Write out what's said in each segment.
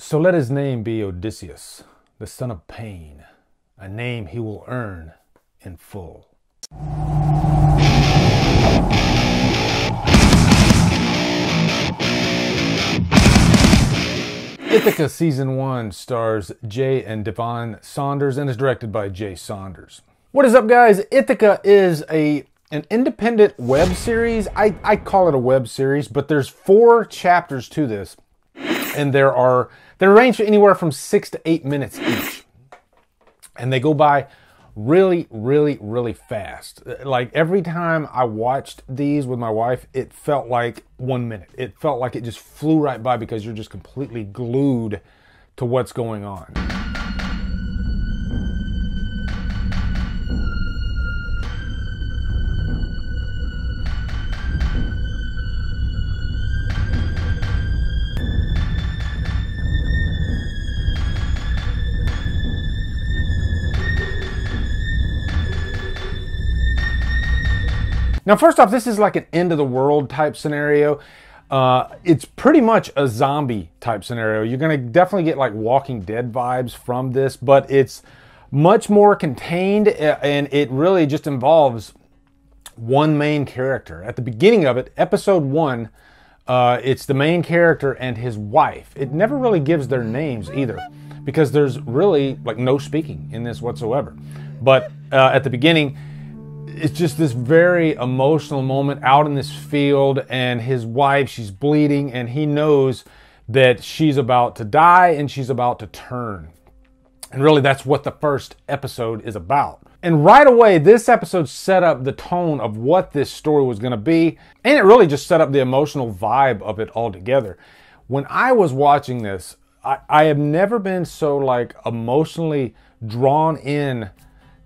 So let his name be Odysseus, the son of pain, a name he will earn in full. Ithaca Season 1 stars Jay and Devon Saunders and is directed by Jay Saunders. What is up, guys? Ithaca is an independent web series. I call it a web series, but there's 4 chapters to this. And they range anywhere from 6 to 8 minutes each. And they go by really, really, really fast. Like every time I watched these with my wife, it felt like 1 minute. It felt like it just flew right by because you're just completely glued to what's going on. Now, first off, this is like an end of the world type scenario. It's pretty much a zombie type scenario. You're going to definitely get like Walking Dead vibes from this, but it's much more contained, and it really just involves one main character. At the beginning of it, episode 1, it's the main character and his wife. It never really gives their names either, because there's really like no speaking in this whatsoever. But at the beginning, it's just this very emotional moment out in this field, and his wife, she's bleeding, and he knows that she's about to die and she's about to turn. And really, that's what the first episode is about. And right away, this episode set up the tone of what this story was going to be, and it really just set up the emotional vibe of it altogether. When I was watching this, I have never been so like emotionally drawn in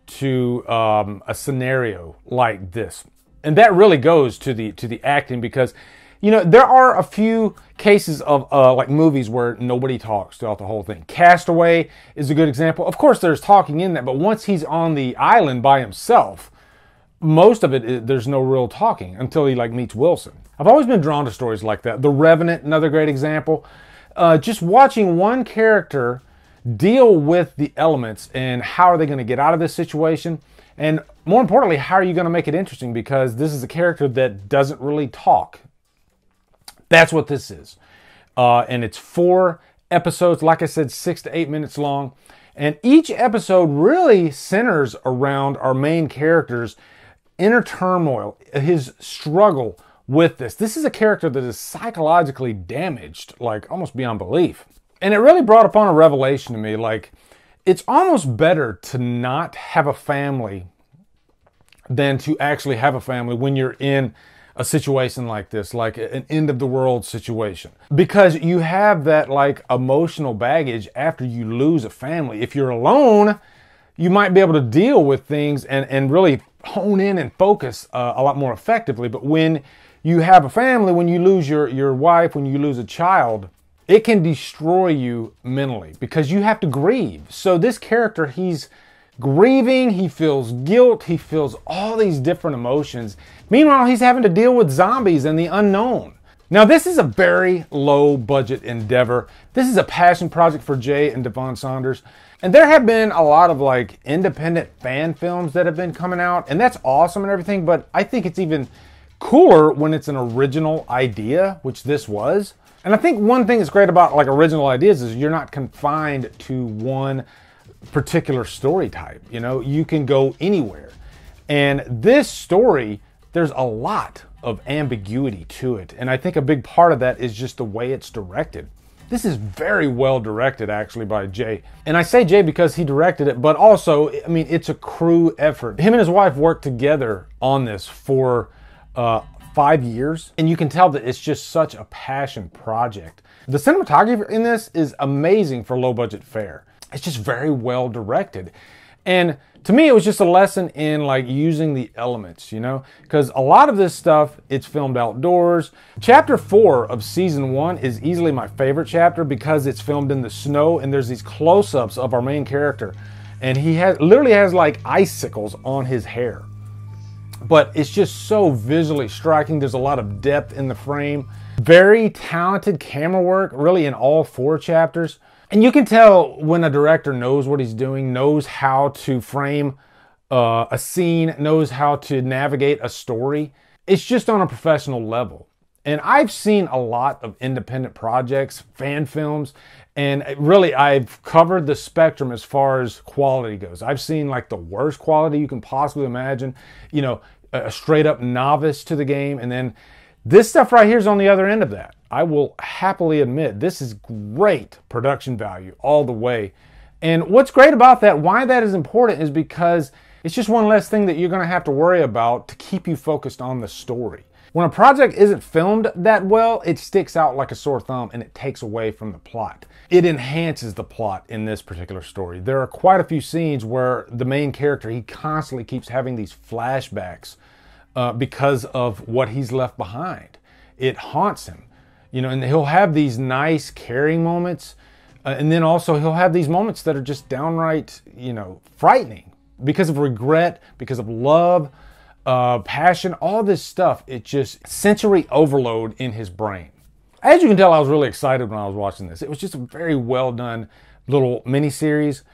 to a scenario like this. And that really goes to the acting, because you know there are a few cases of like movies where nobody talks throughout the whole thing. Castaway is a good example. Of course there's talking in that, but once he's on the island by himself, most of it there's no real talking until he like meets Wilson. I've always been drawn to stories like that. The Revenant, another great example. Just watching one character deal with the elements and how are they going to get out of this situation, and more importantly, how are you going to make it interesting, because this is a character that doesn't really talk. That's what this is. And it's 4 episodes, like I said, 6 to 8 minutes long, and each episode really centers around our main character's inner turmoil, his struggle with this. This is a character that is psychologically damaged, like almost beyond belief. And it really brought upon a revelation to me, like, it's almost better to not have a family than to actually have a family when you're in a situation like this, like an end of the world situation. Because you have that like emotional baggage after you lose a family. If you're alone, you might be able to deal with things and really hone in and focus a lot more effectively. But when you have a family, when you lose your wife, when you lose a child, it can destroy you mentally because you have to grieve. So this character, he's grieving, he feels guilt, he feels all these different emotions. Meanwhile, he's having to deal with zombies and the unknown. Now, this is a very low budget endeavor. This is a passion project for Jay and Devon Saunders. And there have been a lot of like independent fan films that have been coming out, and that's awesome and everything, but I think it's even cooler when it's an original idea, which this was. And I think one thing that's great about like original ideas is you're not confined to one particular story type. You know, you can go anywhere. And this story, there's a lot of ambiguity to it. And I think a big part of that is just the way it's directed. This is very well directed actually by Jay. And I say Jay because he directed it, but also, I mean, it's a crew effort. Him and his wife worked together on this for 5 years, and you can tell that it's just such a passion project. The cinematography in this is amazing for low budget fare. It's just very well directed. And to me, it was just a lesson in like using the elements, you know, because a lot of this stuff, it's filmed outdoors. Chapter 4 of season 1 is easily my favorite chapter because it's filmed in the snow, and there's these close-ups of our main character, and he literally has like icicles on his hair. But it's just so visually striking. There's a lot of depth in the frame. Very talented camera work, really, in all 4 chapters. And you can tell when a director knows what he's doing, knows how to frame a scene, knows how to navigate a story. It's just on a professional level. And I've seen a lot of independent projects, fan films, and really I've covered the spectrum as far as quality goes. I've seen like the worst quality you can possibly imagine, you know, a straight up novice to the game. And then this stuff right here is on the other end of that. I will happily admit this is great production value all the way. And what's great about that, why that is important, is because it's just one less thing that you're going to have to worry about to keep you focused on the story. When a project isn't filmed that well, it sticks out like a sore thumb and it takes away from the plot. It enhances the plot in this particular story. There are quite a few scenes where the main character, he constantly keeps having these flashbacks because of what he's left behind. It haunts him, you know, and he'll have these nice caring moments, and then also he'll have these moments that are just downright, you know, frightening because of regret, because of love, passion, all this stuff. It just sensory overload in his brain. As you can tell, I was really excited when I was watching this. It was just a very well done little mini series.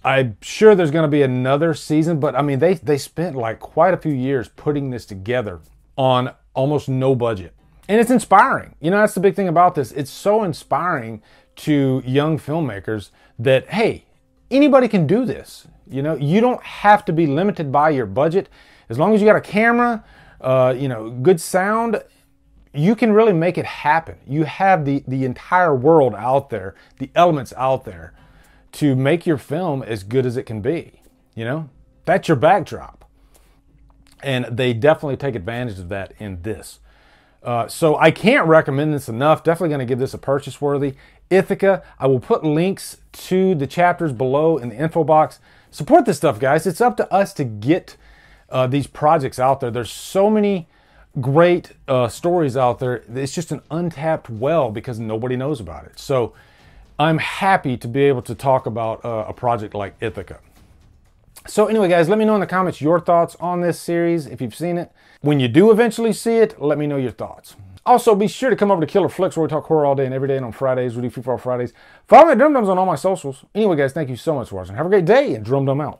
I'm sure there's going to be another season, but I mean, they spent like quite a few years putting this together on almost no budget. And it's inspiring. You know, that's the big thing about this. It's so inspiring to young filmmakers that, hey, anybody can do this. You know, you don't have to be limited by your budget. As long as you got a camera, you know, good sound, you can really make it happen. You have the entire world out there, the elements out there to make your film as good as it can be. You know, that's your backdrop. And they definitely take advantage of that in this. So I can't recommend this enough. Definitely going to give this a purchase worthy. Ithaca. I will put links to the chapters below in the info box. Support this stuff, guys. It's up to us to get these projects out there. There's so many great stories out there. It's just an untapped well because nobody knows about it. So I'm happy to be able to talk about a project like Ithaca. So anyway, guys, let me know in the comments your thoughts on this series if you've seen it. When you do eventually see it, let me know your thoughts. Also, be sure to come over to Killer Flicks where we talk horror all day and every day, and on Fridays we do Free For All Fridays. Follow me at Drumdums on all my socials. Anyway, guys, thank you so much for watching. Have a great day, and Drumdum out.